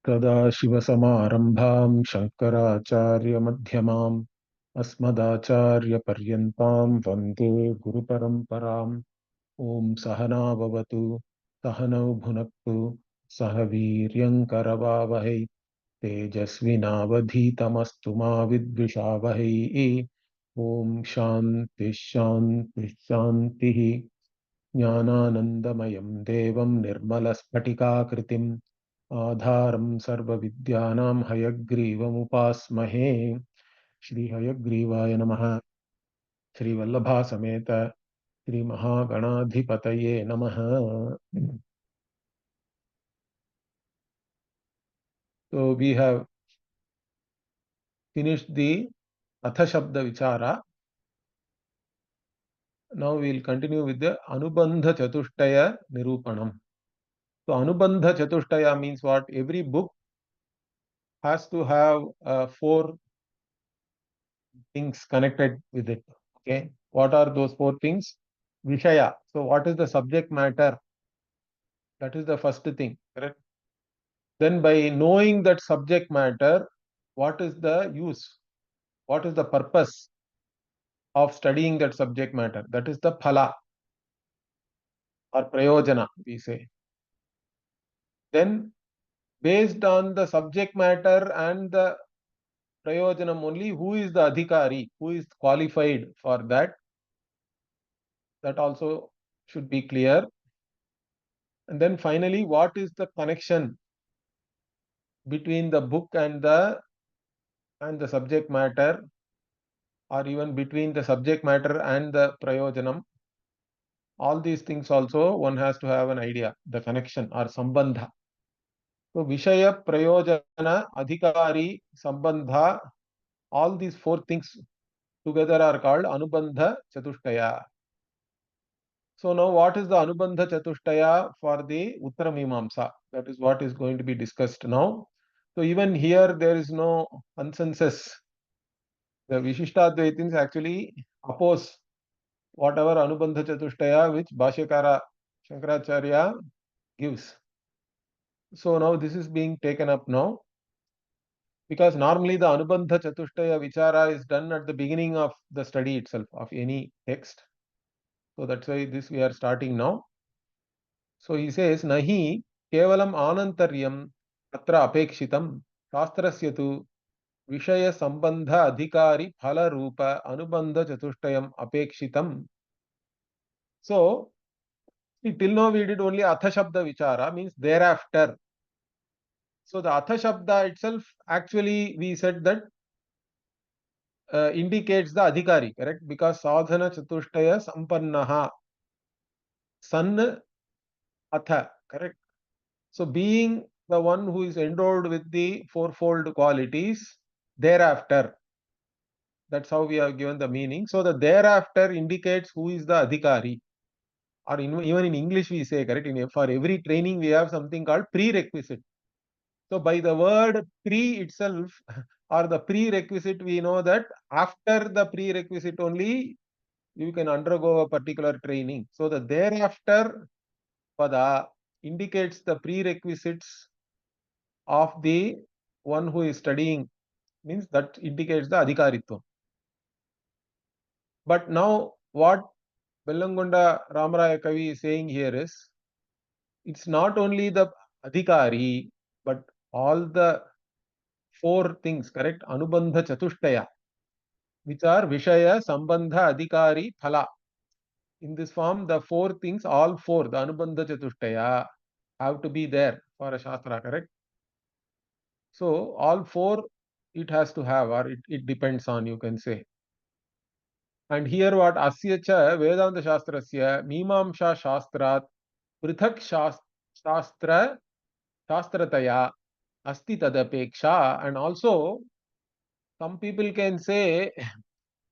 सदाशिवसमारम्भां शङ्कराचार्यमध्यमाम् अस्मदाचार्यपर्यन्तां वन्दे गुरुपरम्पराम्। ॐ सहना भवतु सहनौ भुनक्तु सह वीर्यङ्करवावहै तेजस्विनावधीतमस्तु मा विद्विषावहै। ॐ शान्तिः शान्तिः शान्तिः। ज्ञानानन्दमयं देवं निर्मलस्फटिकाकृतिम् आधारं सर्वविद्यानां हयग्रीवमुपास्महे। श्री हयग्रीवाय नमः। श्री वल्लभा समेत श्री महागणाधिपतये नमः। So we have finished the Atha Shabda Vichara. Now we will continue with the anubandha-chatushtaya-nirUpaNam. So anubandha-chatushtaya means what? Every book has to have four things connected with it. Okay, what are those four things? Vishaya. So what is the subject matter? That is the first thing, correct? Then by knowing that subject matter, what is the use? What is the purpose of studying that subject matter? That is the phala or prayojana, we say. Then based on the subject matter and the prayojanam only, who is the adhikari, who is qualified for that? That also should be clear. And then finally, what is the connection between the book and the subject matter, or even between the subject matter and the prayojanam? All these things also one has to have an idea, the connection or sambandha. So Vishaya, Prayojana, Adhikari, Sambandha, all these four things together are called Anubandha-Chatushtaya. So now what is the Anubandha-Chatushtaya for the Uttaramimamsa? That is what is going to be discussed now. So even here there is no consensus. The Vishishtadvaitins actually oppose whatever Anubandha-Chatushtaya which Bhashyakara Shankaracharya gives. So now this is being taken up now, because normally the Anubandha-Chatushtaya Vichara is done at the beginning of the study itself of any text. So that's why this we are starting now. So he says, Nahi kevalam anantaryam atra apekshitam shastrasya tu Vishaya Sambandha Adhikari Phala Rupa Anubandha Chatushtayam Apekshitam. So, till now we did only Atha Shabda Vichara, means thereafter. So, the Atha Shabda itself, actually we said that indicates the Adhikari, correct? Because Sadhana Chatushtaya Sampannaha San Atha, correct? So, being the one who is endowed with the fourfold qualities, thereafter. That's how we have given the meaning. So, the thereafter indicates who is the Adhikari. Or even in English we say, correct, for every training we have something called prerequisite. So by the word pre itself or the prerequisite, we know that after the prerequisite only you can undergo a particular training. So the thereafter pada indicates the prerequisites of the one who is studying, means that indicates the adhikaritvam. But now what Bellangonda Ramaraya Kavi is saying here is, it's not only the adhikari, but all the four things, correct? Anubandha Chatushtaya, which are Vishaya, Sambandha, Adhikari, Phala. In this form, the four things, all four, the Anubandha Chatushtaya, have to be there for a Shastra, correct? So, all four it has to have, or it depends on, you can say. And here what Asya cha Vedanta Shastrasya Mimamsha Shastrat Prithak Shastra Shastrataya Asti Tadapeksha. And also some people can say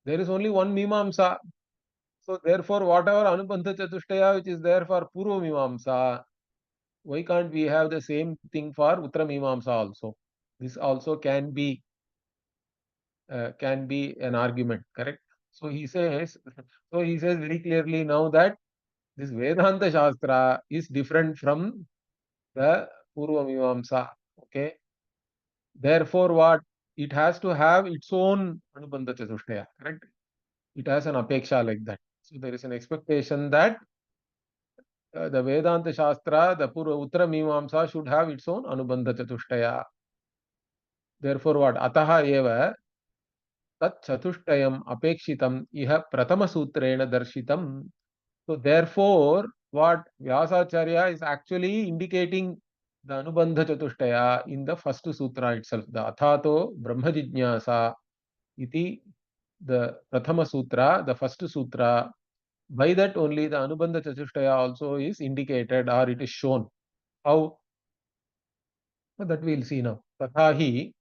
there is only one Mimamsa. So therefore whatever Anubandha Chatushtaya which is there for Purva Mimamsa, why can't we have the same thing for Uttara Mimamsa also? This also can be an argument, correct? So he says very clearly now that this Vedanta Shastra is different from the Purva Mimamsa. Okay. Therefore, what? It has to have its own anubandha-chatushtaya, correct? It has an apeksha like that. So there is an expectation that the Vedanta Shastra, the Uttara Mimamsa should have its own anubandha-chatushtaya. Therefore, what? Ataha eva tat chatushtayam apekshitam iha pratama sutrena darshitam. So therefore, what Vyasacharya is actually indicating the Anubandha Chatushtaya in the first sutra itself. The Athato Brahma Jijnasa iti, the Prathama Sutra, the first sutra. By that only the Anubandha Chatushtaya also is indicated or it is shown. How? That we will see now. Tathahi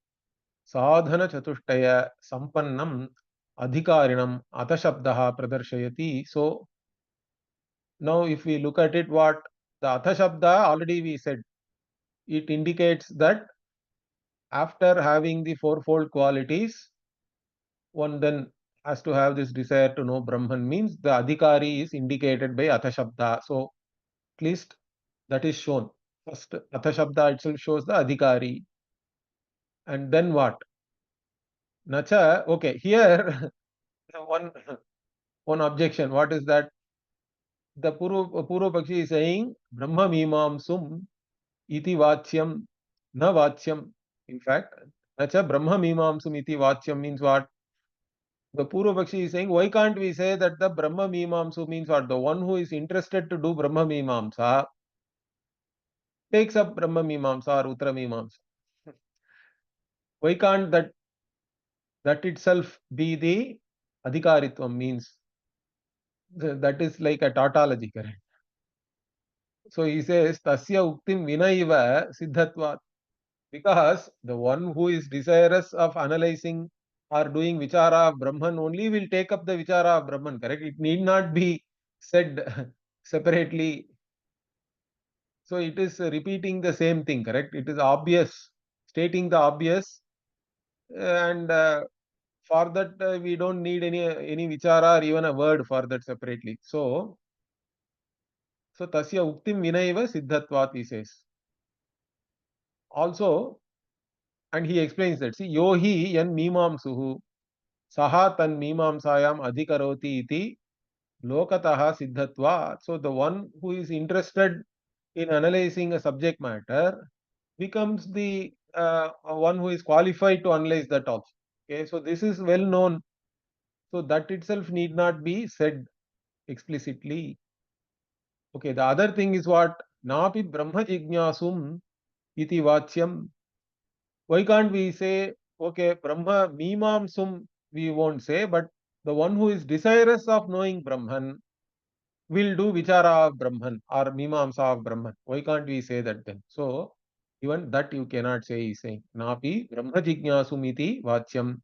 sadhana chatushtaya sampannam adhikarinam atashabdaha pradarshayati. So now if we look at it, what the atashabda already we said, it indicates that after having the fourfold qualities, one then has to have this desire to know Brahman, means the adhikari is indicated by atashabda. So at least that is shown. First atashabda itself shows the adhikari. And then what? Nacha, okay, here one one objection. What is that? The Purva Pakshi is saying Brahma Mimamsum iti vachyam na vachyam. In fact, nacha Brahma Mimamsum iti vachyam means what? The Purva Pakshi is saying, why can't we say that the Brahma Mimamsu means what? The one who is interested to do Brahma Mimamsa takes up Brahma Mimamsa or Uttara Mimamsa. Why can't that itself be the adhikaritvam, means that is like a tautology, correct? So he says, Tasya Uktim Vinaiva Siddhatvat. Because the one who is desirous of analyzing or doing vichara of Brahman only will take up the vichara of Brahman, correct? It need not be said separately. So it is repeating the same thing, correct? It is obvious, stating the obvious, and for that we don't need any vichara or even a word for that separately. So tasya uktim vinaiva siddhatvat, he says. Also, and he explains that, see, yohi yan mimamsuhu saha tan mimamsayam adhikaroti iti lokataha siddhatva. So the one who is interested in analyzing a subject matter becomes the one who is qualified to analyze that also. Okay, so this is well known. So that itself need not be said explicitly. Okay, the other thing is what? Napi Brahma Jignasum iti vachyam. Why can't we say, okay, Brahma Mimamsum we won't say, but the one who is desirous of knowing Brahman will do Vichara of Brahman or Mimamsa of Brahman. Why can't we say that then? So even that you cannot say, he's saying. Napi Brahma Jignasum iti vachyam.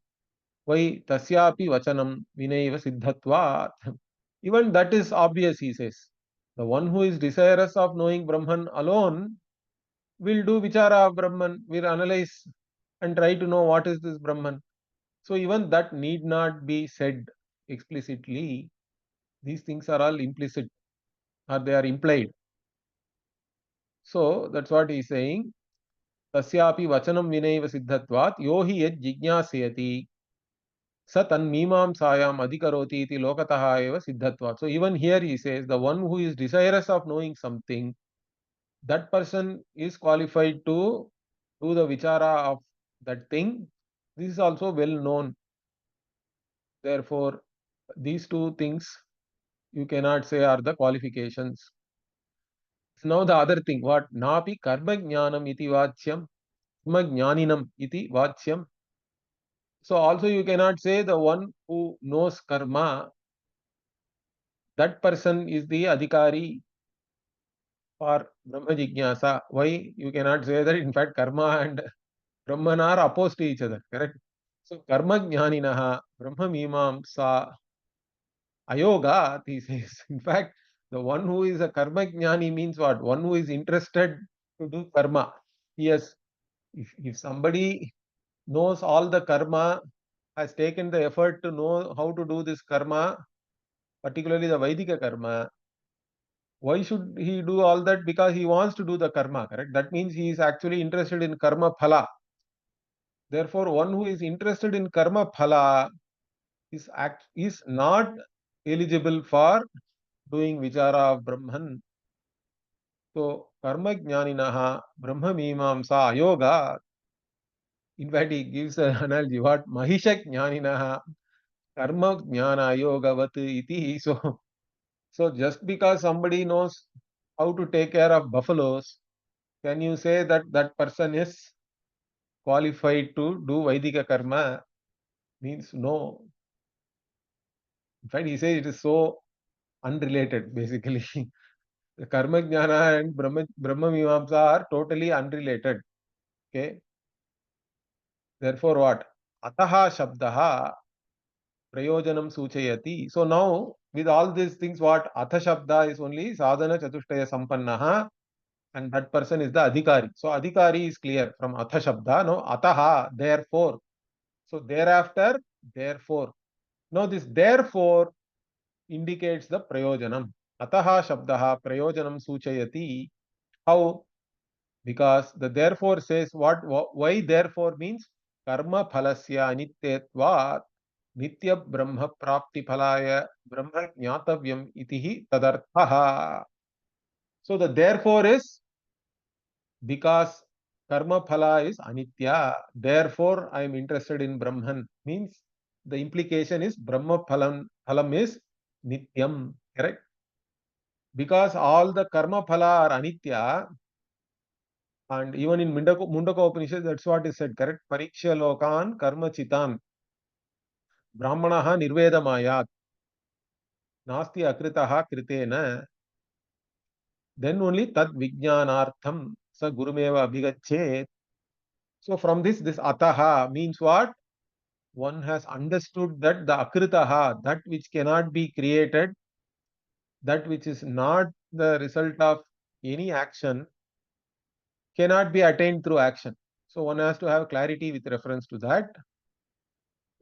Why tasyapi vachanam vinaiva siddhatvat. Even that is obvious, he says. The one who is desirous of knowing Brahman alone will do vichara of Brahman, will analyze and try to know what is this Brahman. So even that need not be said explicitly. These things are all implicit or they are implied. So that's what he is saying. Tasyapi vachanam vinaiva siddhatvat yohi yad jijnasayati satan mimamsayam adhikaroti iti lokataha eva siddhatvat. So even here he says the one who is desirous of knowing something, that person is qualified to do the vichara of that thing. This is also well known. Therefore, these two things you cannot say are the qualifications. Now the other thing, what? Napi karma jnanam iti vachyam, karma jnaninam iti vachyam. So also you cannot say the one who knows karma, that person is the adhikari for Brahma Jignasa. Why you cannot say that? In fact, karma and Brahman are opposed to each other, correct? So karma jnaninaha Brahma mimamsa ayoga, he says. In fact, the one who is a karma jnani means what? One who is interested to do karma. Yes, if somebody knows all the karma, has taken the effort to know how to do this karma, particularly the Vaidika karma, why should he do all that? Because he wants to do the karma, correct? That means he is actually interested in karma phala. Therefore, one who is interested in karma phala is not eligible for doing vichara of Brahman. So, karma jnaninaha brahma mimamsa ayoga. In fact, he gives an analogy what mahisha jnaninaha karma jnana yogavat iti. So just because somebody knows how to take care of buffaloes, can you say that that person is qualified to do Vaidika karma? Means no. In fact, he says it is so unrelated, basically. The karma jnana and Brahma Mimamsa are totally unrelated. Okay. Therefore, what? Ataha shabdaha prayojanam suchayati. So now, with all these things, what? Atha shabda is only sadhana chatushtaya sampannaha, and that person is the adhikari. So adhikari is clear from atha shabda. No, ataha, therefore. So thereafter, therefore. Now this therefore indicates the prayojanam. Ataha shabdaha prayojanam suchayati. How? Because the therefore says what? Why therefore means karma phalasya anityatvat nitya brahma prapti phalaya brahma jnatavyam itihi tadarthaha. So the therefore is because karma phala is anitya. Therefore, I am interested in Brahman. Means the implication is Brahma phalam is nityam. Correct? Because all the karma phala are anitya, and even in Mundaka Upanishad, that's what is said. Correct? Pariksha lokan karma chitan brahmanaha nirvedamayat nasti akritaha kritena. Then only tad vijnanartham sa gurumeva abhigachet. So from this ataha means what? One has understood that the akritaha, that which cannot be created, that which is not the result of any action, cannot be attained through action. So one has to have clarity with reference to that.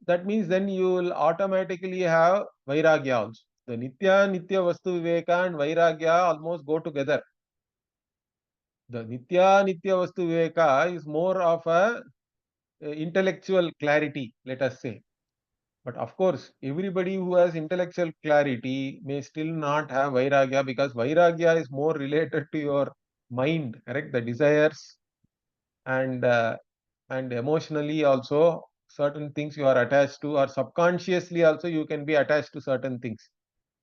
That means then you will automatically have vairagya also. The nitya vastu viveka and vairagya almost go together. The nitya vastu viveka is more of a intellectual clarity, let us say. But of course, everybody who has intellectual clarity may still not have vairagya, because vairagya is more related to your mind, correct? The desires and emotionally also certain things you are attached to, or subconsciously also you can be attached to certain things.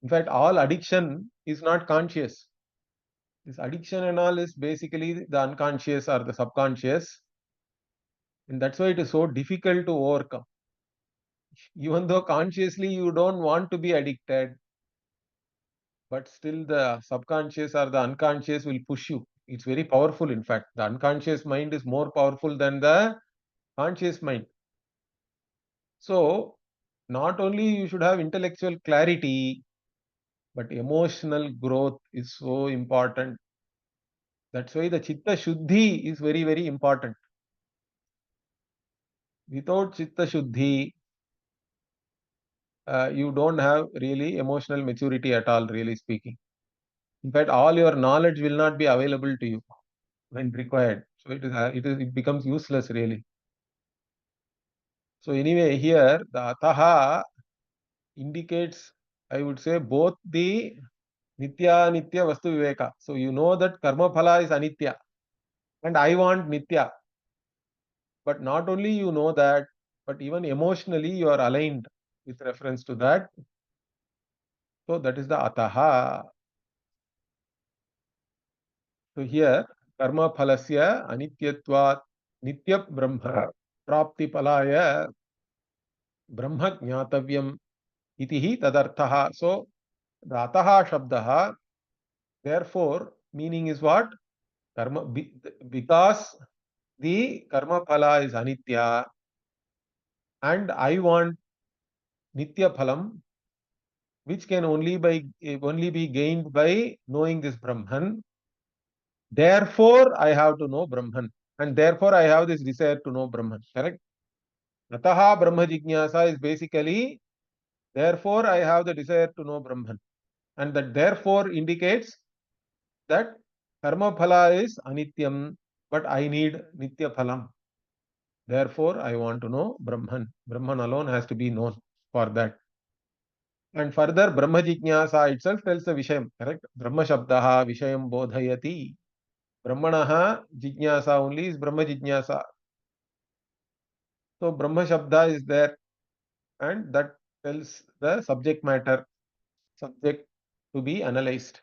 In fact, all addiction is not conscious. This addiction and all is basically the unconscious or the subconscious, and that's why it is so difficult to overcome. Even though consciously you don't want to be addicted, but still the subconscious or the unconscious will push you. It's very powerful. In fact, the unconscious mind is more powerful than the conscious mind. So not only you should have intellectual clarity, but emotional growth is so important. That's why the chitta shuddhi is very, very important. Without chitta shuddhi, you don't have really emotional maturity at all, really speaking. In fact, all your knowledge will not be available to you when required. So it becomes useless, really. So anyway, here the ataha indicates, I would say, both the nitya vastu viveka. So you know that karma phala is anitya and I want nitya. But not only you know that, but even emotionally you are aligned with reference to that. So that is the ataha. So here karma phalasya anityatvat nitya brahma prapti palaya brahma jnatavyam itihi tadarthaha. So the ataha shabdaha, therefore, meaning is what? Karma, because the karma phala is anitya and I want nitya phalam, which can only be gained by knowing this Brahman. Therefore, I have to know Brahman, and therefore I have this desire to know Brahman. Correct? Ataha Brahma Jignasa is basically, therefore I have the desire to know Brahman, and that therefore indicates that karma phala is anityam, but I need nitya phalam. Therefore, I want to know Brahman. Brahman alone has to be known for that. And further, Brahma Jijnasa itself tells the Vishayam, correct? Brahma Shabdaha Vishayam Bodhayati. Brahmanaha Jijnasa only is Brahma Jijnasa. So, Brahma Shabda is there, and that tells the subject matter, subject to be analyzed.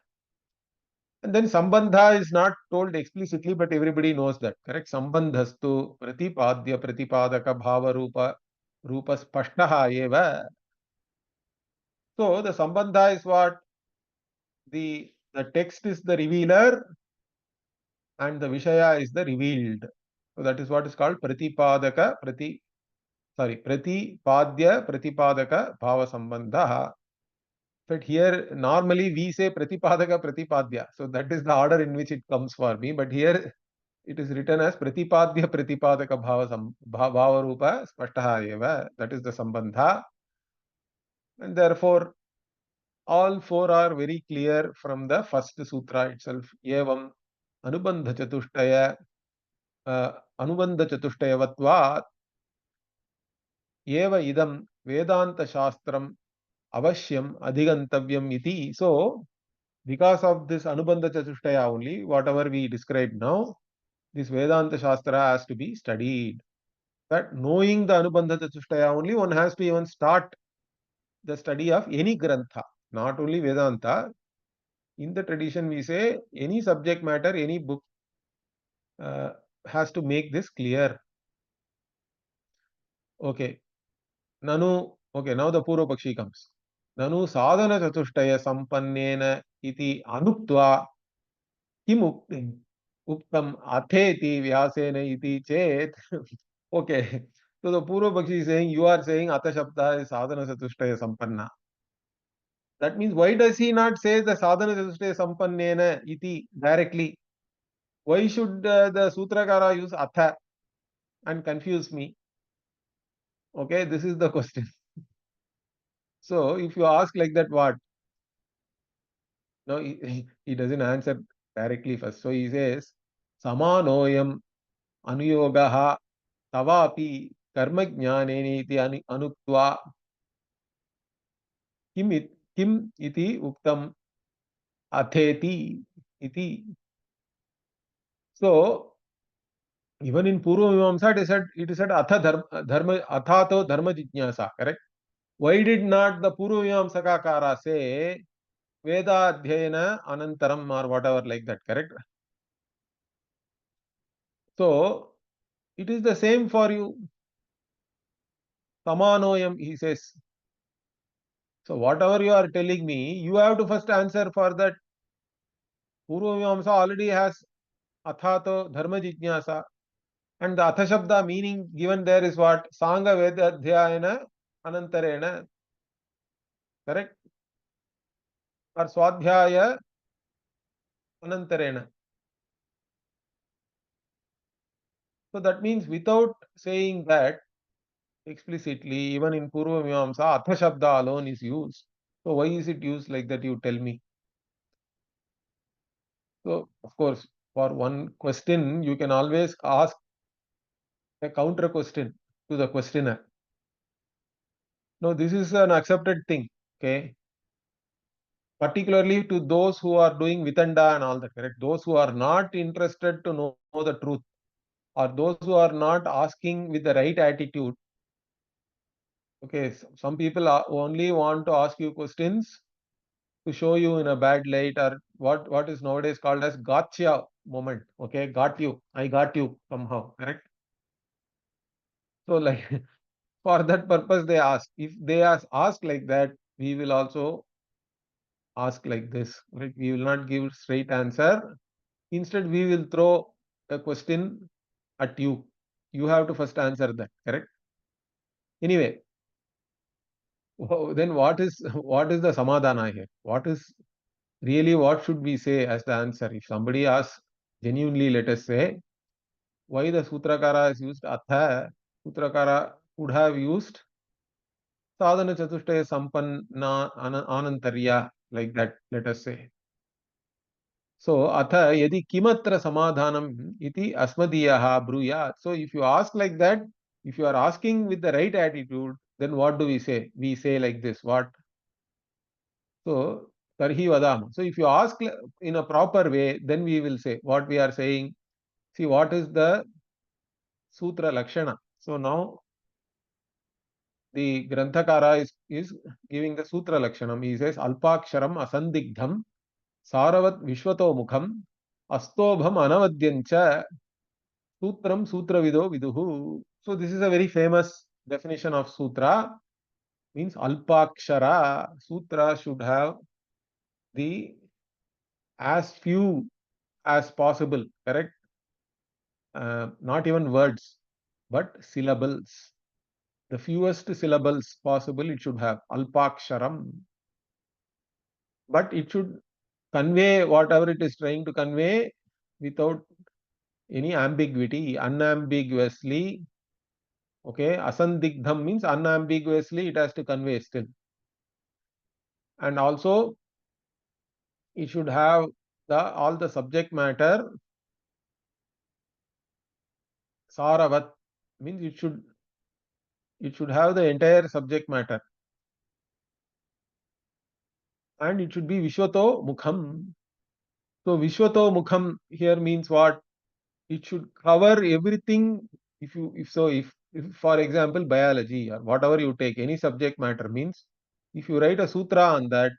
And then Sambandha is not told explicitly, but everybody knows that, correct? Sambandhastu Pratipadya Pratipadaka Bhava Rupa Spashtaha eva. So the Sambandha is what? The text is the revealer and the Vishaya is the revealed. So that is what is called Pratipadaka Pratipadya Pratipadaka Bhava Sambandha. But here normally we say Pratipadaka Pratipadya. So that is the order in which it comes for me. But here it is written as Pratipadya Pratipadaka Bhava Rupa Spashtaha eva. That is the Sambandha. And therefore, all four are very clear from the first sutra itself. Evam anubandha-chatushtaya anubandha-chatushtayavatvāt eva idam Vedanta Shastram avashyam adhigantavyam iti. So, because of this anubandha-chatushtaya only, whatever we described now, this Vedanta Shastra has to be studied. That knowing the anubandha-chatushtaya only, one has to even start the study of any grantha, not only Vedanta. In the tradition, we say any subject matter, any book has to make this clear. Okay. Nanu, okay, now the Purva Pakshi comes. Nanu sadhana chatushtaya sampannena iti anuktva kim uktam atheti vyasena iti chet. Okay. So the Purva Pakshi is saying, you are saying Atha Shabda is sadhana chatushtaya sampanna. That means, why does he not say the sadhana chatushtaya sampannena iti directly? Why should the Sutrakara use Atha and confuse me? Okay, this is the question. So, if you ask like that, what? No, he doesn't answer directly first. So, he says, Samanoyam anuyogaha tavapi karma jnaneni iti anuktva kim iti uktam atheti iti. So, even in Purva Mimamsa, it is said athato dharma jijnasa, correct? Why did not the Purva Mimamsakakara say Veda Adhyayana Anantaram or whatever like that, correct? So, it is the same for you. Samanoyam, he says. So, whatever you are telling me, you have to first answer for that. Purva Mimamsa already has athato dharma jijnasa. And the atha shabda meaning given there is what? Sanga Veda Adhyayana Anantarena. Correct? Or Swadhyaya Anantarena. So that means without saying that explicitly, even in Purva Mimamsa, Atha Shabda alone is used. So why is it used like that? You tell me. So, of course, for one question, you can always ask a counter question to the questioner. No, this is an accepted thing. Okay. Particularly to those who are doing Vitanda and all that, correct? Those who are not interested to know the truth, or those who are not asking with the right attitude. Okay, some people only want to ask you questions to show you in a bad light, or what is nowadays called as gotcha moment. Okay, got you. I got you somehow, correct? So like for that purpose they ask. If they ask like that, we will also ask like this. Right? We will not give straight answer. Instead, we will throw a question at you. You have to first answer that, correct? Anyway, then what is the samadhana here? What should we say as the answer? If somebody asks genuinely, let us say, why the Sutrakara has used Atha, Sutrakara would have used Sadhana Chatushtaya Sampanna Anantarya, like that, let us say. So, atha yadi kimatra samadhanam iti asmadiyah bruyat. So, if you ask like that, if you are asking with the right attitude, then what do we say? We say like this. What? So, tarhi vadama. So, if you ask in a proper way, then we will say what we are saying. See, what is the sutra lakshana? So, now the Granthakara is giving the sutra lakshanam. He says, Alpaksharam asandigdham saravat vishwato mukham astobham anavadyancha sutram sutravido viduhu. So, this is a very famous definition of sutra. Means Alpakshara. Sutra should have the as few as possible, correct? Not even words, but syllables. The fewest syllables possible it should have. Alpaksharam. But it should convey whatever it is trying to convey without any ambiguity, unambiguously. Okay, asandigdham means unambiguously it has to convey still. And also it should have all the subject matter. Saravat means it should have the entire subject matter. And it should be Vishwato Mukham. So Vishwato Mukham here means what? It should cover everything. If for example biology or whatever you take, any subject matter means, if you write a sutra on that,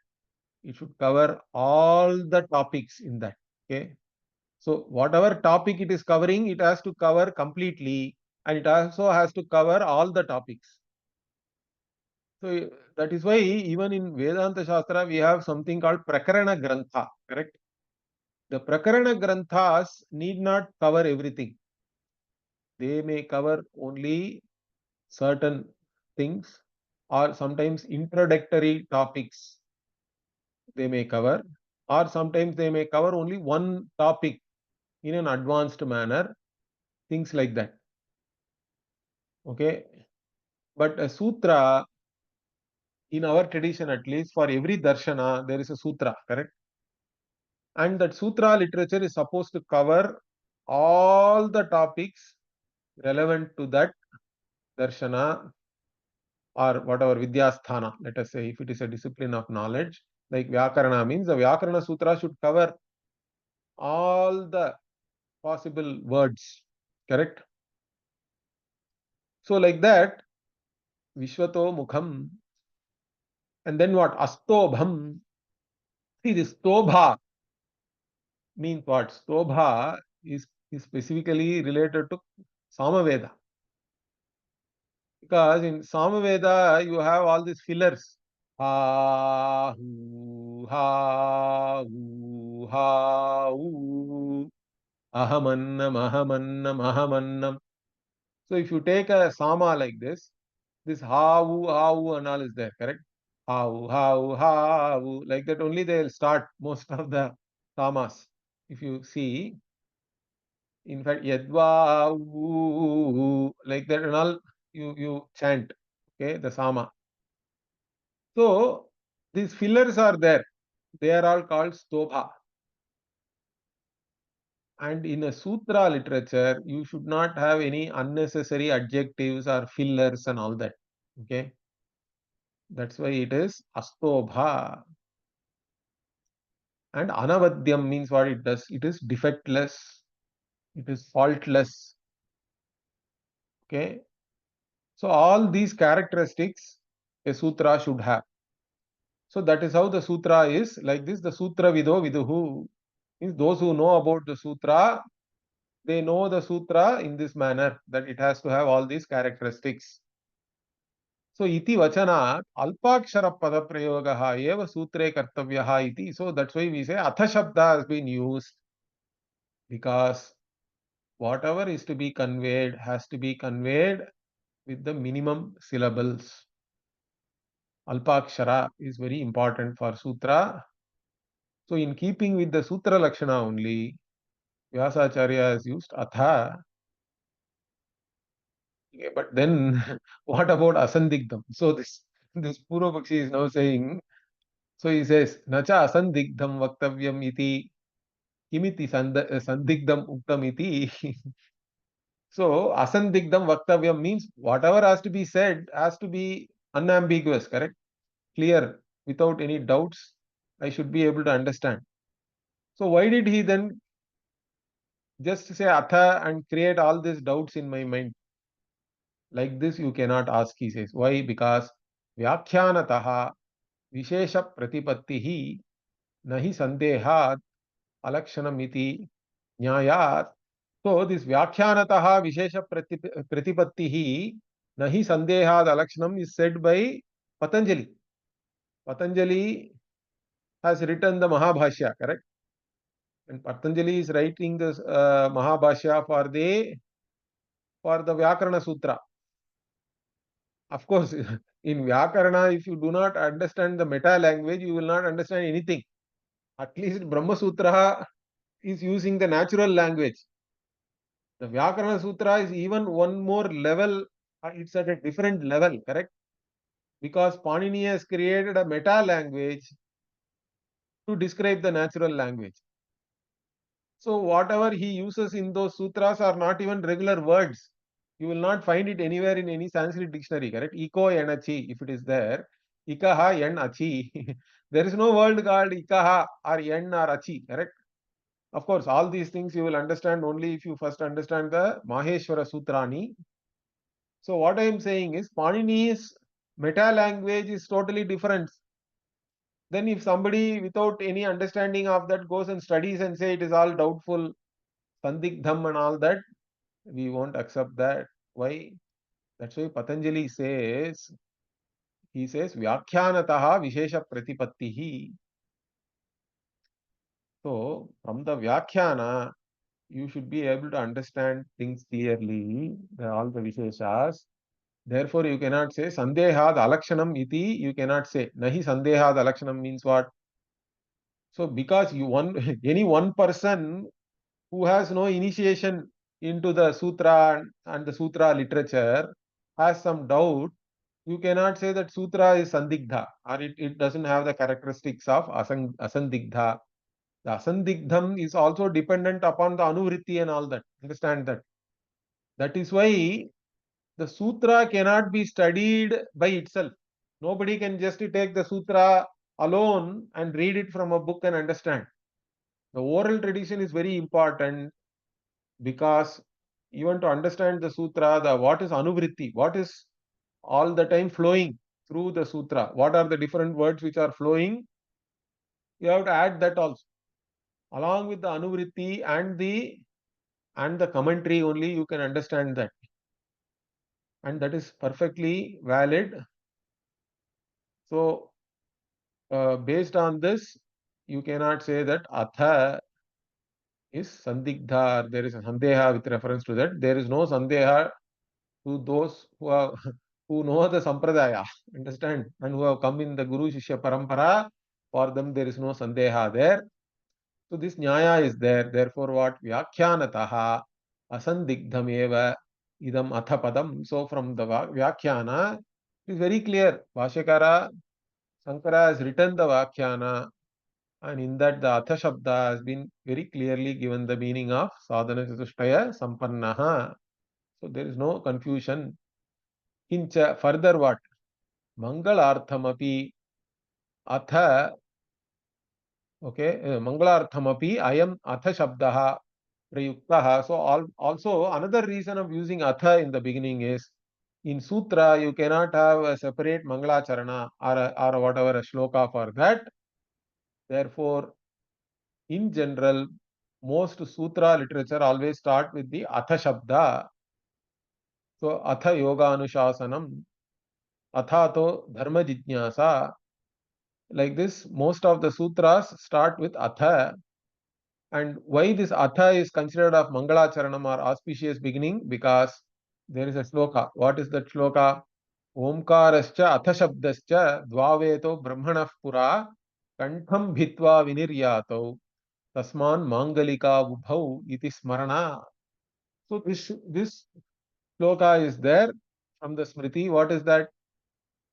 it should cover all the topics in that. Okay. So whatever topic it is covering, it has to cover completely, and it also has to cover all the topics. So that is why even in Vedanta Shastra we have something called Prakarana Grantha, correct? The Prakarana Granthas need not cover everything. They may cover only certain things, or sometimes introductory topics they may cover, or sometimes they may cover only one topic in an advanced manner, things like that. Okay. But a sutra, in our tradition at least, for every darshana, there is a sutra, correct? And that sutra literature is supposed to cover all the topics relevant to that darshana or whatever Vidyasthana, let us say, if it is a discipline of knowledge, like Vyakarana means the Vyakarana Sutra should cover all the possible words, correct? So, like that, Vishwato Mukham, and then what? Astobham. See, this Stobha means what? Stobha is specifically related to Samaveda. Because in Samaveda, you have all these fillers. Ha, hu, ha, hu, ha, hu, ahamannam, ahamannam, ahamannam. So if you take a sama like this ha, hu, and all is there, correct? Ha, hu, like that only they will start most of the samas. If you see, in fact, yadva, like that and all, you chant, okay, the sama. So these fillers are there. They are all called stobha. And in a sutra literature, you should not have any unnecessary adjectives or fillers and all that. Okay. That's why it is astobha. And anavadyam means what it does. It is defectless. It is faultless. Okay. So all these characteristics a sutra should have. So that is how the sutra is like this. The sutra vido viduhu means those who know about the sutra, they know the sutra in this manner that it has to have all these characteristics. So iti vachanat alpakshara pada prayogaha eva sutre kartavyaha iti. So that's why we say atha shabda has been used, because whatever is to be conveyed has to be conveyed with the minimum syllables. Alpakshara is very important for sutra. So in keeping with the sutra lakshana only, Vyasacharya has used atha. Okay, but then what about asandigdham? So this Purvapakshi is now saying, so he says, Nacha asandigdham vaktavyam iti. Kimiti sandigdam uktam iti. So, asandigdam vaktavyam means whatever has to be said has to be unambiguous, correct? Clear, without any doubts. I should be able to understand. So, why did he then just say atha and create all these doubts in my mind? Like this, you cannot ask, he says. Why? Because vyakyanataha vishesha pratipattihi nahi sandehat alakshanam iti nyayat. So, this vyakyanataha vishesha pratipattihi nahi sandehad alakshanam is said by Patanjali. Patanjali has written the Mahabhashya, correct? And Patanjali is writing this Mahabhashya for the Vyakarana Sutra. Of course, in Vyakarana, if you do not understand the meta language, you will not understand anything. At least Brahma Sutra is using the natural language. The Vyakarana Sutra is even one more level, it's at a different level, correct? Because Panini has created a meta language to describe the natural language. So whatever he uses in those sutras are not even regular words. You will not find it anywhere in any Sanskrit dictionary, correct? Iko enachi, if it is there, ikaha en achi. There is no word called ikaha or en or achi, correct? Of course, all these things you will understand only if you first understand the Maheshwara Sutrani. So what I am saying is Panini's meta language is totally different. Then if somebody without any understanding of that goes and studies and say it is all doubtful, sandigdham and all that, we won't accept that. Why? That's why Patanjali says, he says, Vyakyanataha Vishesha Pratipattihi. So, from the Vyakyana, you should be able to understand things clearly, all the Visheshas. Therefore, you cannot say Sandehad Alakshanam iti, you cannot say. Nahi Sandehad Alakshanam means what? So, because any one person who has no initiation into the sutra and the sutra literature has some doubt, you cannot say that sutra is sandigdha or it doesn't have the characteristics of asandigdha. The asandigdham is also dependent upon the anuvritti and all that. Understand that. That is why the sutra cannot be studied by itself. Nobody can just take the sutra alone and read it from a book and understand. The oral tradition is very important because even to understand the sutra, what is anuvritti, what is all the time flowing through the sutra, what are the different words which are flowing, you have to add that also. Along with the anuvritti and the commentary only you can understand that. And that is perfectly valid. So, based on this, you cannot say that atha is sandigdha, there is a sandeha with reference to that. There is no sandeha to those who are who know the sampradaya, understand, and who have come in the Guru Shishya Parampara. For them, there is no sandeha there. So this nyaya is there. Therefore, what vyakyanataha asandigdham eva idam athapadam. So from the vyakyana, it is very clear. Bhashyakara Shankara has written the Vakyana, and in that the Atha Shabda has been very clearly given the meaning of Sadhana-chatushtaya sampannaha. So there is no confusion. Kincha, further what? Mangalarthamapi Atha, okay, Mangalarthamapi Ayam Atha Shabdaha Prayuktaha. So also another reason of using Atha in the beginning is in Sutra you cannot have a separate Mangalacharana or whatever a shloka for that. Therefore, in general, most sutra literature always start with the atha shabda. So, atha yoga anushasanam, atha to dharma jijnasa. Like this, most of the sutras start with atha. And why this atha is considered of Mangalacharanam or auspicious beginning? Because there is a shloka. What is that shloka? Omkarascha atha shabdascha dvaveto brahmanah pura kantham bhitva viniryato tasman mangalika ubhau iti smarana. So this shloka is there from the Smriti. What is that?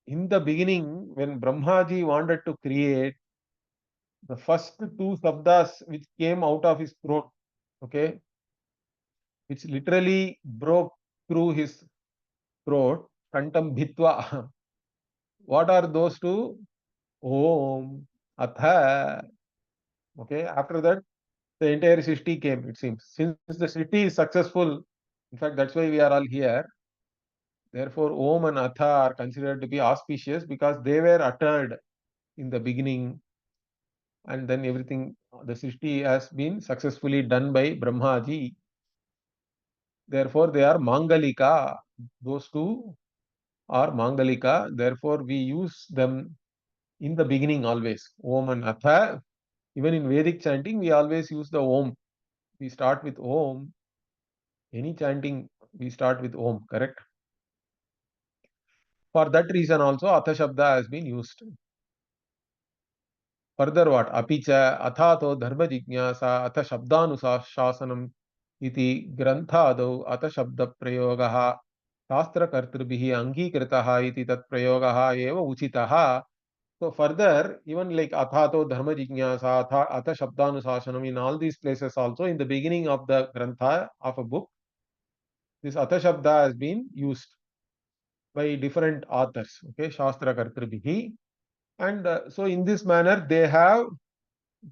In the beginning, when Brahmaji wanted to create, the first two sabdas which came out of his throat, okay, which literally broke through his throat, kantam bhitva. What are those two? Om, Atha. Okay, after that, the entire Srishti came, it seems. Since the Srishti is successful, in fact, that's why we are all here. Therefore, Om and Atha are considered to be auspicious because they were uttered in the beginning, and then everything, the Srishti has been successfully done by Brahmaji. Therefore, they are Mangalika. Those two are Mangalika. Therefore, we use them in the beginning always. Om and Atha. Even in Vedic chanting, we always use the Om. We start with Om. Any chanting, we start with Om, correct? For that reason also, Atha Shabda has been used. Further what? Apicha, Athato Dharma Jignasa, Atha Shabdanusasanam iti Grantado, Atha Shabda Prayogaha, Shastra Kartribhihi Angikritaha iti Tat Prayogaha eva Uchitaha. So further, even like Athato Dharma Jignasa, Atha Shabdanusasanam, in all these places also, in the beginning of the Grantha of a book, this Atha Shabda has been used by different authors, okay, Shastra Kartribhihi. And so in this manner, they have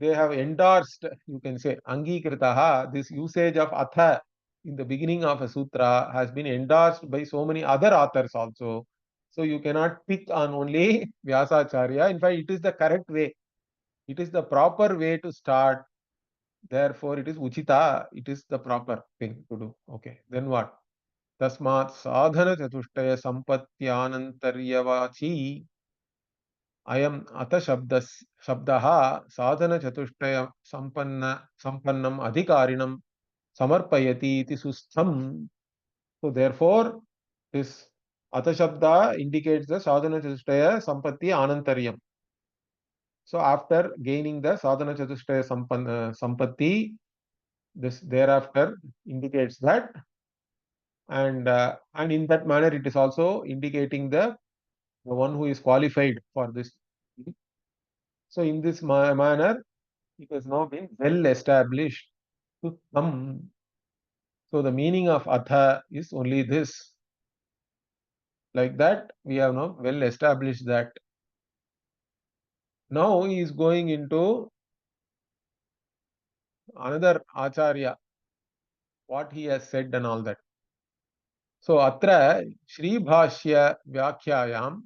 endorsed, you can say, Angikritaha, this usage of Atha in the beginning of a sutra has been endorsed by so many other authors also. So you cannot pick on only Vyasacharya. In fact, it is the correct way. It is the proper way to start. Therefore, it is Uchita. It is the proper thing to do. Okay. Then what? Tasmat sadhana chatushtaya sampatyanantaryavachi अयम अथ शब्दः साधन चतुष्टय संपन्नम अधिकारिणम समर्पयति इति सुस्थम. So therefore, this अथ shabda indicates the sadhana chatushtaya sampatti anantaryam. So after gaining the sadhana chatushtaya sampatti, this thereafter indicates that, and in that manner it is also indicating the one who is qualified for this. So in this manner, it has now been well established to come. So the meaning of Atha is only this. Like that, we have now well established that. Now he is going into another Acharya, what he has said and all that. So Atra Shri Bhashya Vyakhyayam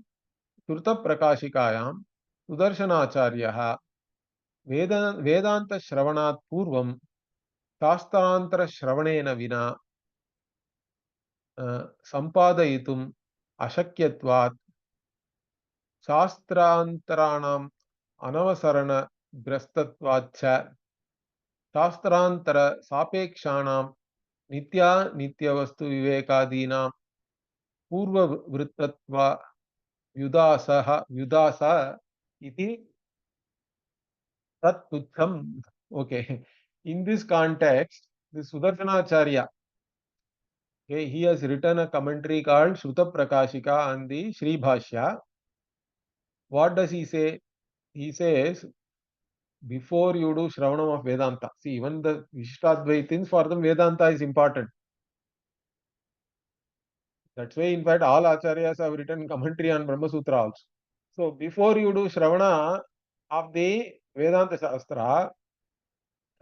Turta Prakashikayam Sudarshanacharya Vedanta Shravanat Purvam Shastrantra Shravanena Vina Sampadayitum Ashakyatvat शास्त्रांतराणाम अनवसरण ग्रस्तत्वाच्च शास्त्रांतर सापेक्षाणाम नित्या नित्यवस्तु विवेकादीनां पूर्ववृत्तत्व व्युदास इति तत्तुच्छम. Okay, in this context, this Sudarshanacharya, okay, he has written a commentary called Shruta Prakashika on the Shri Bhashya. What does he say? He says, before you do Shravanam of Vedanta, see, even the Vishishtadvaitins, for them Vedanta is important. That's why, in fact, all Acharyas have written commentary on Brahma Sutra also. So, before you do Shravana of the Vedanta Shastra,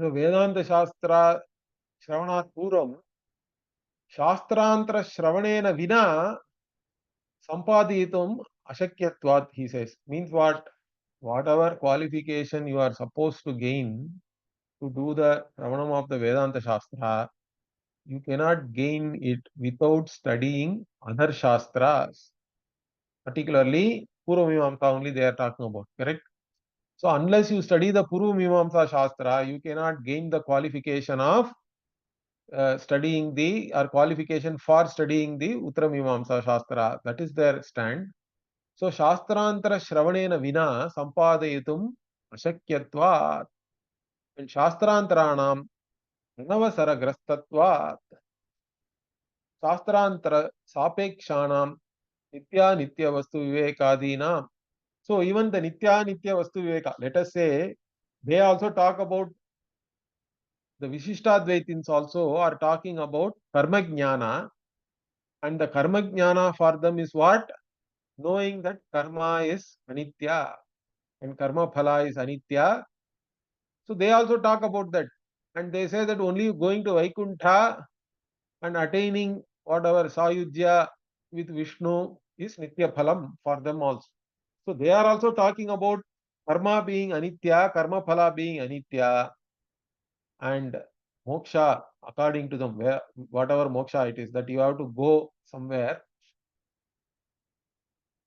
so Vedanta Shastra Shravanat Puram, Shastrantra Shravanena Vina Sampaditum Ashakyatvat, he says. Means what? Whatever qualification you are supposed to gain to do the Shravanam of the Vedanta Shastra, you cannot gain it without studying other Shastras. Particularly, Purva Mimamsa only they are talking about, correct? So, unless you study the Purva Mimamsa Shastra, you cannot gain the qualification of studying the, or qualification for studying the Uttara Mimamsa Shastra. That is their stand. So, Shastrantara Shravanena Vina Sampadayitum Ashakyatvat. And Shastrantaranam Anavasara Grastatvat. Shastrantara Sapekshanam Nitya Nitya Vastu Vivekadinam. So even the Nitya Nitya Vastu Viveka, let us say They also talk about, the Vishishtadvaitins also are talking about karma jnana, and the karma jnana for them is what? Knowing that karma is anitya and karma phala is anitya. So they also talk about that. And they say that only going to Vaikuntha and attaining whatever Sayujya with Vishnu is Nitya Phalam for them also. So they are also talking about karma being anitya, karma phala being anitya, and moksha according to them, where whatever moksha it is, that you have to go somewhere.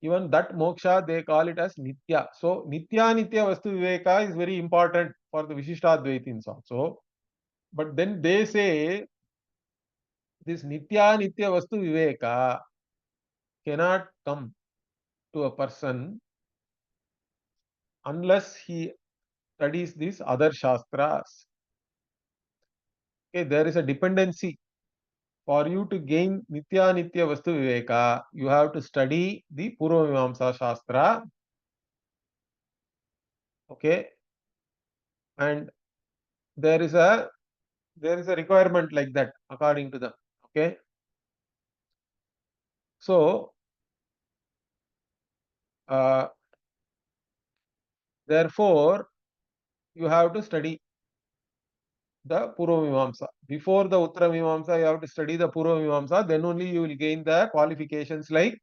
Even that moksha they call it as nitya. So nitya nitya vastu viveka is very important for the Vishishtadvaitins also. But then they say this nitya nitya vastu viveka cannot come to a person unless he studies these other shastras. Okay, there is a dependency. For you to gain nitya nitya vastu viveka, you have to study the Purva Mimamsa Shastra. Okay, and there is a requirement like that according to them. Okay, so uh, therefore you have to study the Purva Mimamsa. Before the Uttara Mimamsa, you have to study the Purva Mimamsa, then only you will gain the qualifications like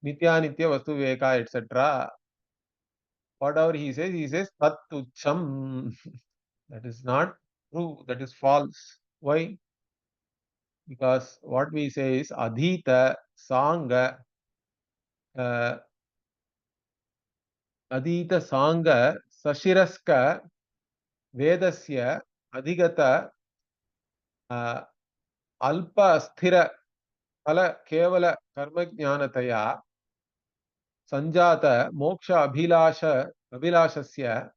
Nitya Nitya Vastu Viveka, etc. Whatever he says Tat Tucham. That is not true, that is false. Why? Because what we say is Adhita Sanga, uh, Adhita Sanga Sashiraska Vedasya Adhigata Alpa Asthira Phala Kevala Karma Jnanataya Sanjata Moksha Abhilashasya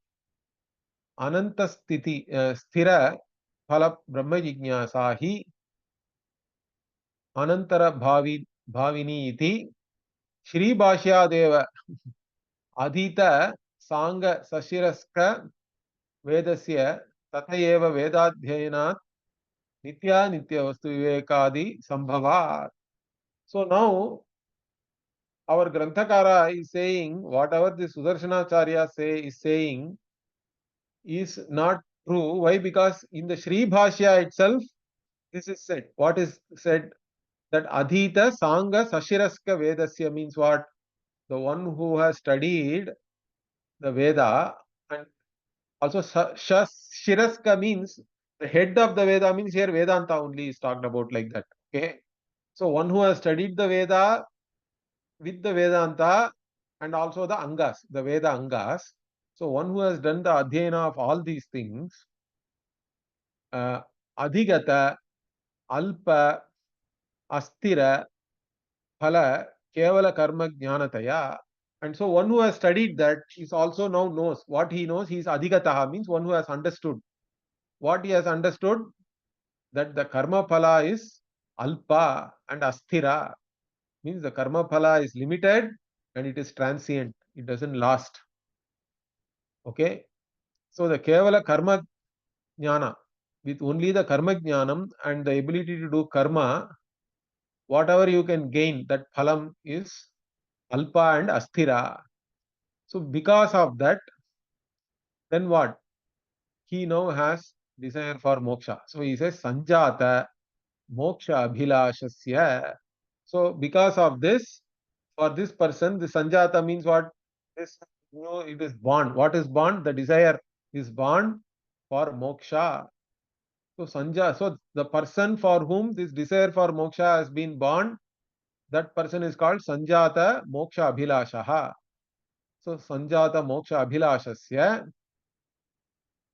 Ananta Sthira Phala Brahma Jignasa hi Anantara Bhavini iti Shri Bhashyadeva Adhita Sanga Sashiraska Vedasya Tatayeva Vedadhyayanat Nitya Nitya Vastu Vivekadi Sambhavat. So now our Granthakara is saying whatever the Sudarshanacharya is saying is not true. Why? Because in the Sri Bhashya itself, this is said. What is said? That Adhita Sanga Sashiraska Vedasya means what? The one who has studied the Veda, and also Shiraska means the head of the Veda, means here Vedanta only is talked about like that. Okay. So one who has studied the Veda with the Vedanta and also the Angas, the Veda Angas. So one who has done the Adhyayana of all these things, Adhigata, Alpa, Astira, Phala, Kevala Karma Jnanataya. And so one who has studied that is also now knows what he knows. He is Adhigataha, means one who has understood. What he has understood, that the karma phala is alpa and asthira, means the karma phala is limited and it is transient, it doesn't last. Okay, so the kevala karma jnana, with only the karma jnanam and the ability to do karma, whatever you can gain, that phalam is alpa and asthira. So because of that, then what? He now has desire for moksha. So he says sanjata moksha abhilashasya. So because of this, for this person, the sanjata means what? This, it is born. What is born? The desire is born for moksha. So so the person for whom this desire for moksha has been born, that person is called sanjata moksha abhilashaha. So sanjata moksha abhilashasya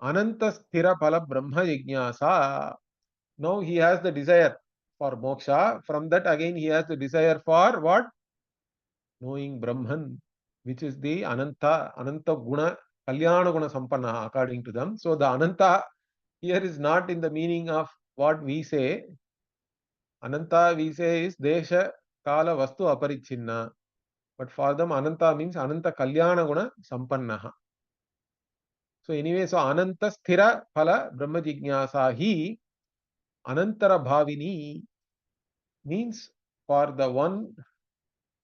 ananta sthira phala brahma jignasa. Now he has the desire for moksha. From that again he has the desire for what? Knowing Brahman, which is the Ananta Guna, Kalyana Guna Sampanna, according to them. So the Ananta here is not in the meaning of what we say. Ananta we say is Desha Kala Vastu Aparichinna. But for them Ananta means Ananta Kalyana Guna Sampanna. So anyway, so Ananta Sthira Phala Brahma Jignasa hi Anantara Bhavini means for the one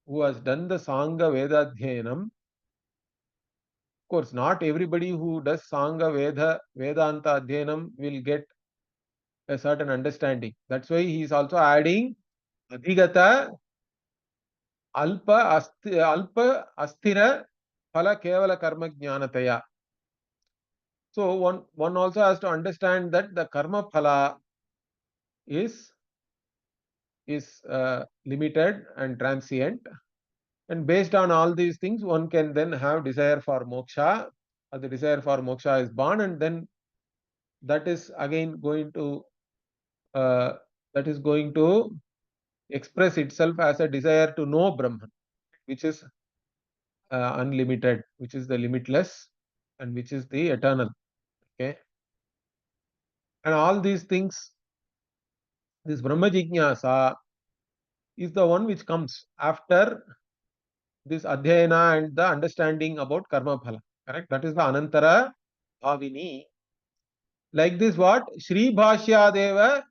who has done the Sangha Vedadhyanam. Of course, not everybody who does Sangha Vedanta Adhyanam will get a certain understanding. That's why he is also adding Adhigata Alpa Asthira Phala Kevala Karma Jnanataya. So one also has to understand that the karma phala is limited and transient, and based on all these things, one can then have desire for moksha. The desire for moksha is born, and then that is again going to express itself as a desire to know Brahman, which is unlimited, which is the limitless, and which is the eternal. Okay, and all these things, this Brahma Jignasa is the one which comes after this adhyayana and the understanding about karma phala. Correct? That is the anantara bhavini. Like this, what? Shri Bhashya Deva,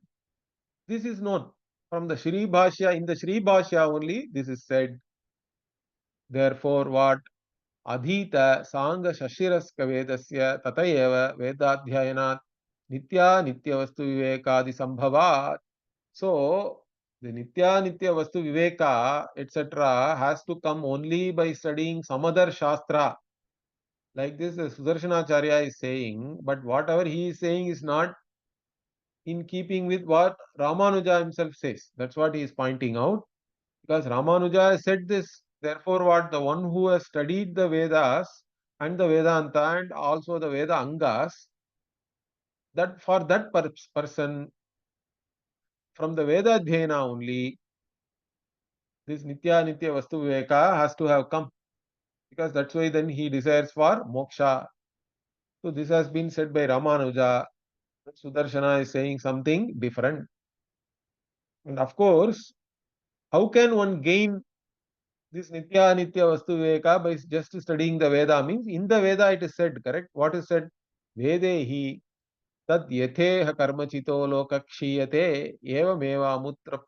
this is known. From the Shri Bhashya, in the Shri Bhashya only, this is said. Therefore, what? Adhita Sangha Shashiraska Vedasya Tatayeva Vedadhyayanat Nitya Nitya Vastu Vivekadi Sambhavat. So, the Nitya Nitya Vastu Viveka, etc., has to come only by studying some other Shastra. Like this, Sudarshanacharya is saying, but whatever he is saying is not in keeping with what Ramanuja himself says. That's what he is pointing out. Because Ramanuja has said this. Therefore, what the one who has studied the Vedas and the Vedanta and also the Veda Angas, that for that person, from the Veda Dhyana only, this Nitya Nitya Vastu Viveka has to have come. Because that's why then he desires for moksha. So this has been said by Ramanuja. Sudarshana is saying something different. And of course, how can one gain this Nitya Nitya Vastu Viveka by just studying the Veda? Means in the Veda it is said, correct? What is said? Vedehi tad yatheha karma chito loka kshiyate evameva mutra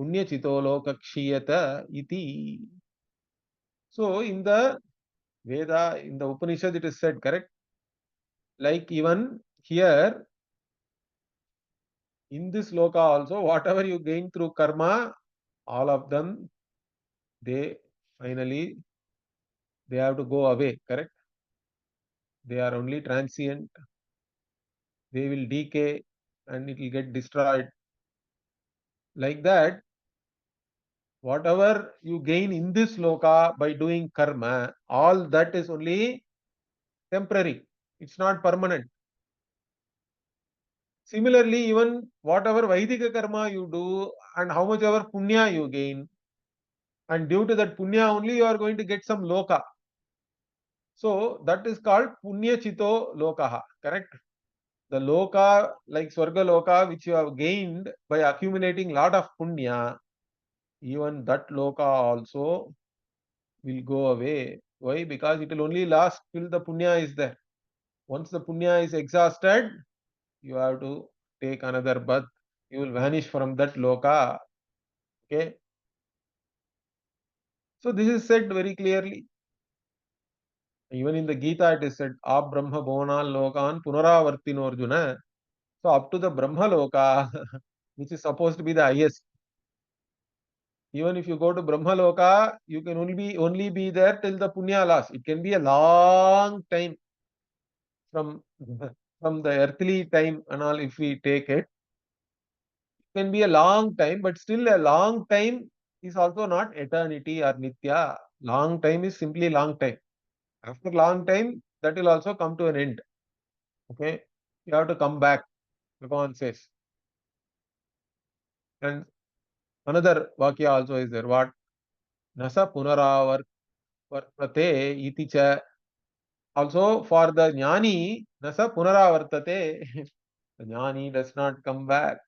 punya chito loka kshiyata iti. So in the Veda, in the Upanishad it is said, correct? Like even here, in this loka also, whatever you gain through karma, all of them, they finally, they have to go away, correct? They are only transient. They will decay and it will get destroyed. Like that, whatever you gain in this loka by doing karma, all that is only temporary. It's not permanent. Similarly, even whatever Vaidika karma you do and how much ever punya you gain, and due to that punya only you are going to get some loka. So that is called punya chito lokaha, correct? The loka, like Swarga loka, which you have gained by accumulating lot of punya, even that loka also will go away. Why? Because it will only last till the punya is there. Once the punya is exhausted, you have to take another birth. You will vanish from that loka. Okay. So this is said very clearly. Even in the Gita it is said, Ab Brahma Bhona Lokan Punaravartino Arjuna. So up to the Brahma Loka, which is supposed to be the highest. Even if you go to Brahma Loka, you can only be there till the punya lasts. It can be a long time from from the earthly time and all. If we take it, it can be a long time, but still a long time is also not eternity or nitya. Long time is simply long time. After long time, that will also come to an end. Okay, you have to come back. Bhagavan says, and another vakya also is there. What? Nasa punaravartate iti cha. Also for the jnani, nasa punaravartate. The jnani does not come back.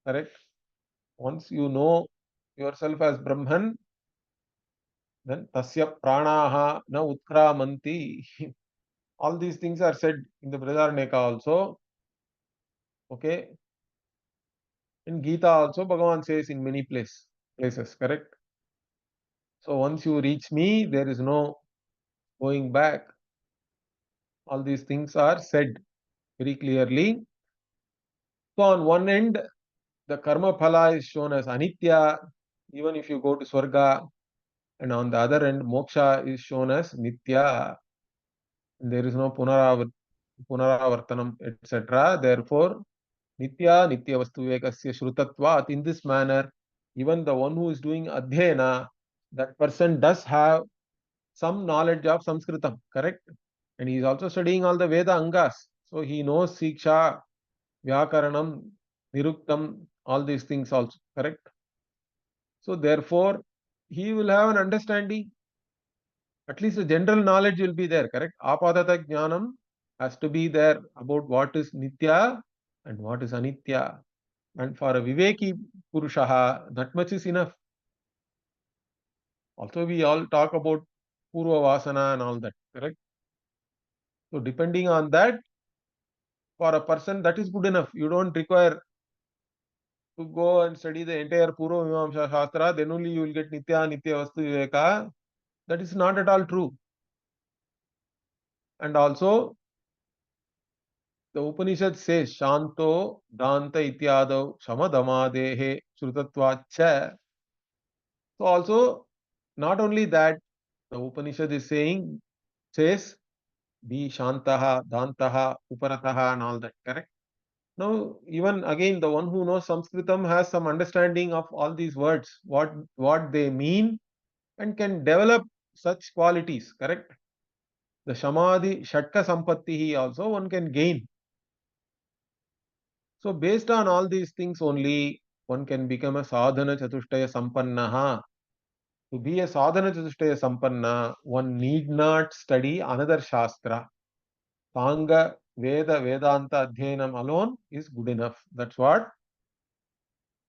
Correct? Once you know yourself as Brahman, then tasya pranaha na utkramanti. All these things are said in the Brihadaranyaka also. Okay. In Gita also, Bhagavan says in many places, correct? So once you reach me, there is no going back. All these things are said very clearly. So on one end, the karma phala is shown as anitya, even if you go to Swarga, and on the other end, moksha is shown as nitya. There is no punaravartanam, etc. Therefore, nitya vastu vivekasya shrutatvat. In this manner, even the one who is doing adhyayana, that person does have some knowledge of Sanskritam, correct? And he is also studying all the Veda Angas. So he knows Siksha, Vyakaranam, Niruktam, all these things also, correct? So therefore, he will have an understanding. At least the general knowledge will be there, correct? Apadata jnanam has to be there about what is Nitya and what is Anitya. And for a Viveki Purushaha, that much is enough. Also, we all talk about Purva Vasana and all that, correct? So depending on that, for a person, that is good enough. You don't require to go and study the entire Purva Vimarsha Shastra, then only you will get Nitya, Nitya Vastu Viveka. That is not at all true. And also, the Upanishad says, Shanto Danta Ityado Shamadamadehe Shrutatvacha. So also, not only that, the Upanishad is says, be Shantaha, Dantaha, Uparataha, and all that, correct? Now, even again, the one who knows Sanskritam has some understanding of all these words, what they mean, and can develop such qualities, correct? The Shamadhi, Shatka Sampatti also one can gain. So, based on all these things only, one can become a sadhana chatushtaya sampannaha. To be a sadhana chatushtaya sampanna, one need not study another shastra. Sangha, Veda, Vedanta, Adhyanam alone is good enough. That's what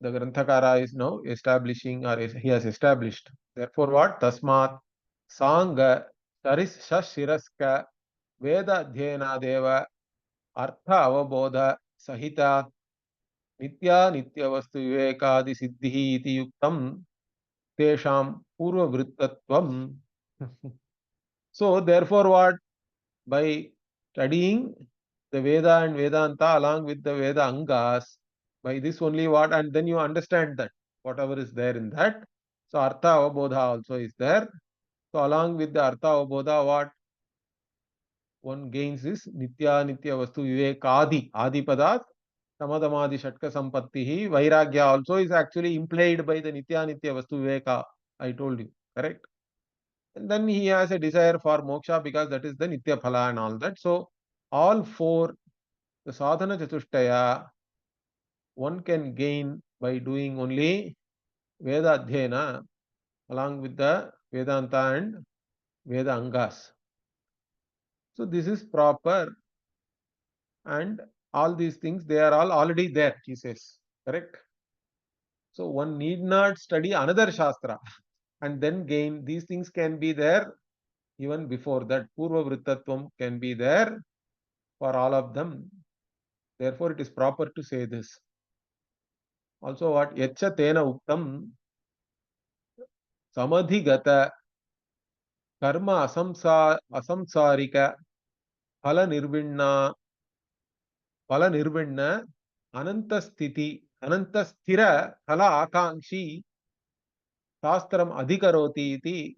the Granthakara is now establishing, or he has established. Therefore, what? Tasmat, Sangha, Saris Shashiraska, Veda Adhyana Deva, Artha Avabodha, Sahita, Nitya Nitya Vastu Vivekadi Siddhi iti yuktam, Tesham Purva Vrittattvam. So, therefore, what? By studying the Veda and Vedanta along with the Veda Angas, by this only what, and then you understand that whatever is there in that. So Artha Avabodha also is there. So along with the Artha Avabodha, what one gains is Nitya Nitya Vastu Vivekadi, Adi Padat, Samadhamadi Shatka Sampattihi, Vairagya also is actually implied by the Nitya Nitya Vastu Viveka. I told you, correct? And then he has a desire for moksha because that is the Nitya Phala and all that. So all four, the sadhana chatushtaya, one can gain by doing only Veda Adhyayana along with the Vedanta and Veda Angas. So this is proper, and all these things, they are all already there, he says. Correct? So one need not study another Shastra and then gain. These things can be there even before that. Purva Vrittattvam can be there for all of them. Therefore, it is proper to say this. Also, what? Yacha tena uktam samadhigata karma asamsarika phala nirvinna anantasthiti anantasthira phala akankshi shastram adhikaroti iti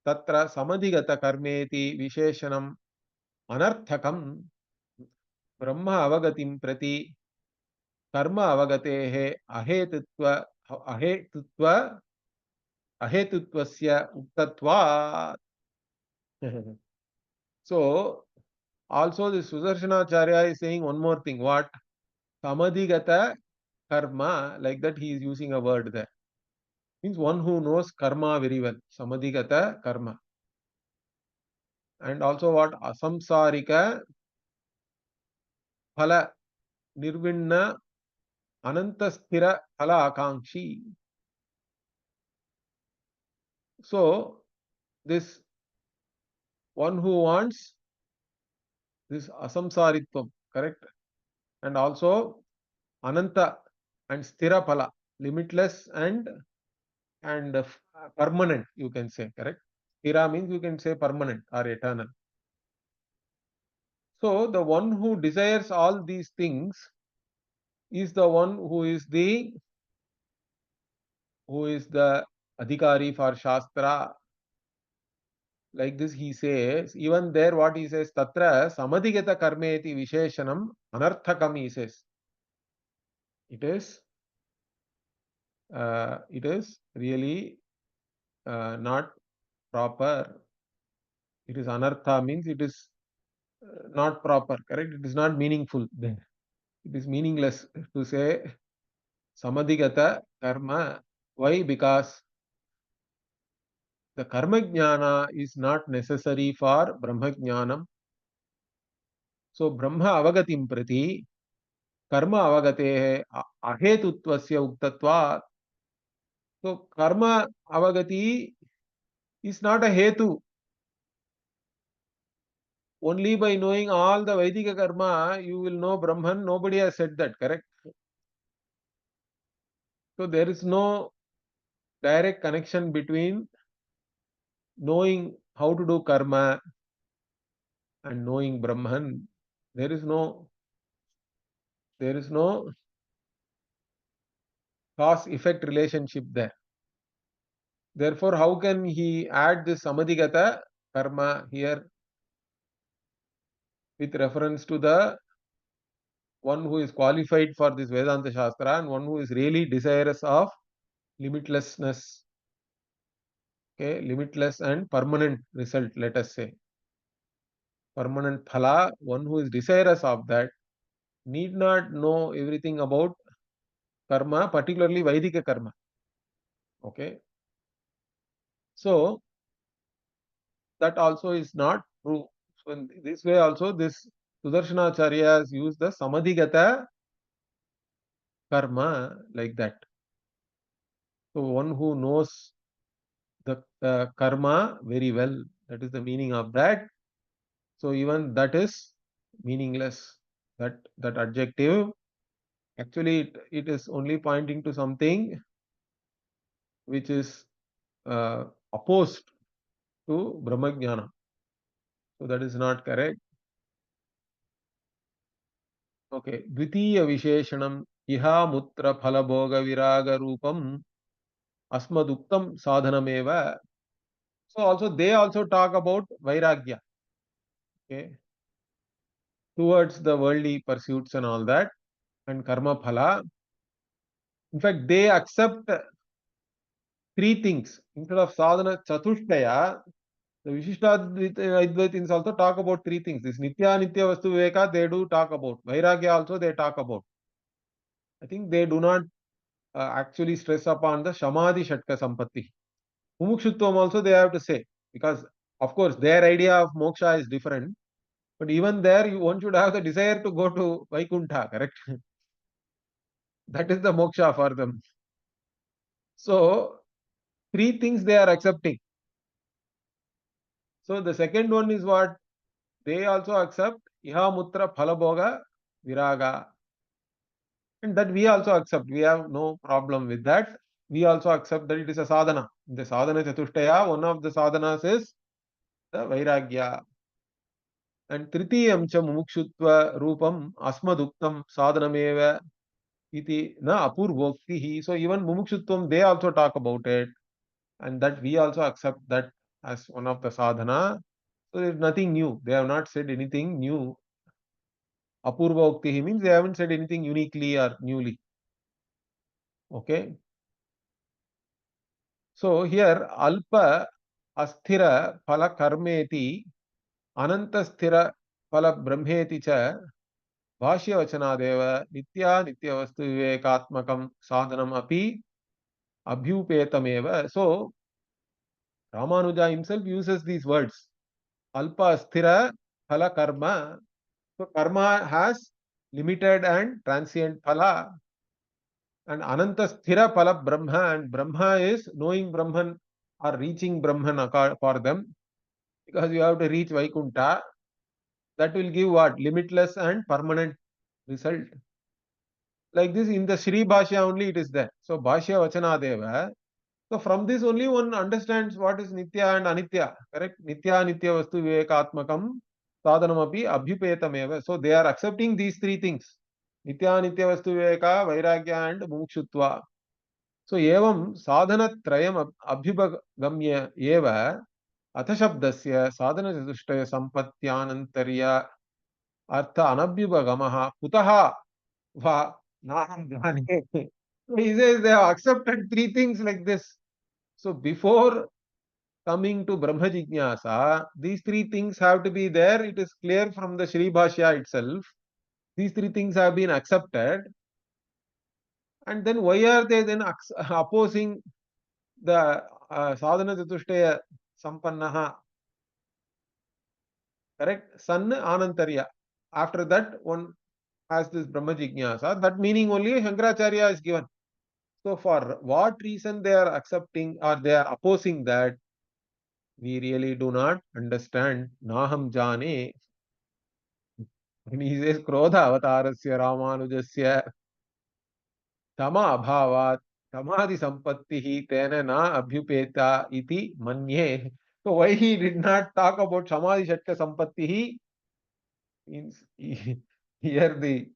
tatra samadhigata karmeti visheshanam anarthakam brahma avagatim prati कर्म अवगतेः अहेतुत्व अहेतुत्व अहेतुत्वस्य उक्तत्वात्. So also the Sudarshanacharya is saying one more thing. What? Samadhigata karma, like that he is using a word there. Means one who knows karma very well. Samadhigata karma. And also what? Asamsarika phala nirvinna anantasthira phala akankshi. So this one who wants this asamsaritvam, correct? And also ananta and sthira phala, limitless and permanent, you can say, correct? Sthira means you can say permanent or eternal. So the one who desires all these things is the one who is the adhikari for Shastra. Like this he says, even there what he says, Tatra samadhigata karmeti visheshanam anarthakam, he says. It is really not proper. It is anartha, means it is not proper, correct? It is not meaningful then. It is meaningless to say samadhigata karma. Why? Because the karma jnana is not necessary for brahma jnanam. So brahma avagatim prati karma avagate ahetutvasya uktatva. So karma avagati is not a hetu. Only by knowing all the Vaidika karma, you will know Brahman. Nobody has said that, correct? So there is no direct connection between knowing how to do karma and knowing Brahman. There is no cause-effect relationship there. Therefore, how can he add this samadhigata karma here with reference to the one who is qualified for this Vedanta Shastra and one who is really desirous of limitlessness? Okay, limitless and permanent result, let us say. Permanent phala, one who is desirous of that, need not know everything about karma, particularly Vaidika karma. Okay. So, that also is not true. So, in this way also, this Sudarshanacharya has used the samadhigata karma like that. So, one who knows the karma very well, that is the meaning of that. So, even that is meaningless. That adjective, actually it is only pointing to something which is opposed to Brahmajnana. So that is not correct. Okay. Dvitiya Visheshanam Iha Mutra Phalabhoga Viraga Rupam Asmaduktam Sadhanameva. So also they also talk about Vairagya. Okay. Towards the worldly pursuits and all that, and Karma Phala. In fact, they accept three things. Instead of Sadhana Chatushtaya, the Vishishtadvaitins also talk about three things. This Nitya Vastu Viveka, they do talk about. Vairagya also they talk about. I think they do not actually stress upon the Shamadhi Shatka Sampatti. Mumukshutvam also they have to say, because of course their idea of moksha is different. But even there, one should have the desire to go to Vaikuntha, correct? That is the moksha for them. So, three things they are accepting. So, the second one is what? They also accept Iha Mutra Phalabhoga Viraga. And that we also accept. We have no problem with that. We also accept that it is a sadhana. The sadhana chatushtaya, one of the sadhanas is the Vairagya. And Tritiyam cha mumukshutva rupam asmaduktam sadhanameva iti na apurvoktihi. So even mumukshutvam, they also talk about it. And that we also accept that as one of the sadhana. So there is nothing new. They have not said anything new. Apurvoktihi means they haven't said anything uniquely or newly. Okay. So here alpa asthira phala karmeti ananta sthira phala brahmeti cha Bhashya-vachanadev nitya vastu vivekatmakam sadhanam api abhyupetameva. So Ramanuja himself uses these words. Alpa asthira phala karma. So karma has limited and transient phala. And ananta sthira phala brahma. And brahma is knowing Brahman or reaching Brahman for them. Because you have to reach Vaikuntha. that will give what? Limitless and permanent result. Like this, in the Sri Bhashya only it is there. So Bhashya Vachanadeva. So from this only one understands what is Nitya and Anitya. Correct? Nitya Nitya Vastu Vivekatmakam Sadhanamapi Abhyupetameva. So they are accepting these three things. Nitya Nitya Vastu Viveka, Vairagya and Mukshutva. So evam sadhanatrayam abhyupagamya eva अथशब्दस्य साधनचतुष्टय सम्पत्त्यानन्तर्य अर्थ अनभ्युपगमः कुतः वा नाहं जाने. So he says they have accepted three things like this. So before coming to Brahma Jignasa, these three things have to be there. It is clear from the Sri Bhashya itself. These three things have been accepted. And then why are they then opposing the sadhana chatushtaya sampannaha? Correct? San anantarya. After that, one has this Brahma Jignasa. That meaning only Shankaracharya is given. So for what reason they are accepting or they are opposing that, we really do not understand. Naham jane. When he says Krodha avatarasya Ramanujasya tama abhavat samadhi sampattihi tena na abhyupeta iti manye. So why he did not talk about samadhi shatka sampattihi? Means here the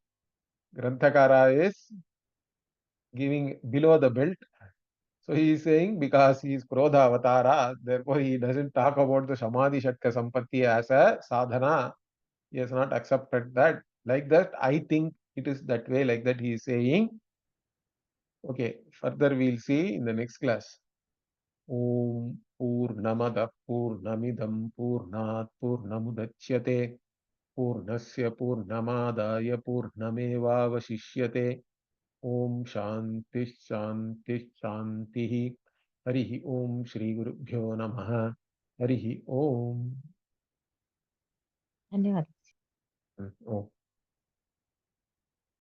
Granthakara is giving below the belt. So he is saying because he is Krodha Avatara, therefore he doesn't talk about the Samadhi Shatka Sampatti as a sadhana. He has not accepted that. Like that, I think it is that way, like that he is saying. Okay, further we'll see in the next class. Om Purnamada Purnamidam Purnat Purnamudachyate Purnasya Purnamadaya Purnameva Vashishyate. Om Shanti शांति शांति. हरि ओम श्री गुरुभ्यो नमः. हरि ओम. धन्यवाद. ओम.